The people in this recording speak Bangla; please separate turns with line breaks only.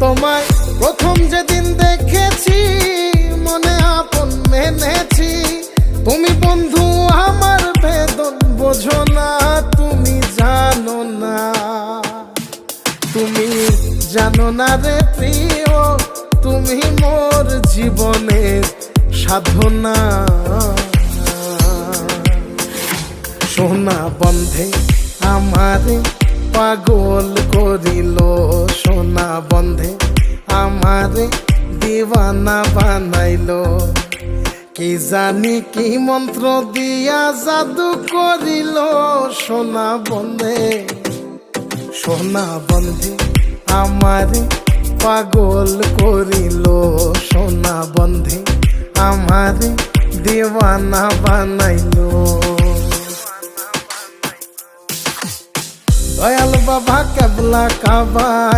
তোমায় প্রথম যেদিন দেখেছি মনে আপন মেনেছি। তুমি বন্ধু আমার বেদন বোঝো না, তুমি জানো না, তুমি জানো না রে প্রিয়, তুমি মোর জীবনের সাধনা। সোনা বন্ধে আমারে পাগল করিল, সোনা বন্ধে আমারে দিওয়ানা বানাইলো। কি জানি কি মন্ত্র দিয়া জাদু করিল সোনা বন্ধে, সোনা বন্ধে আমারে পাগল করিল, সোনা বন্ধে আমারে দিওয়ানা বানাইলো। দয়াল বাবা কেবলা কাবায়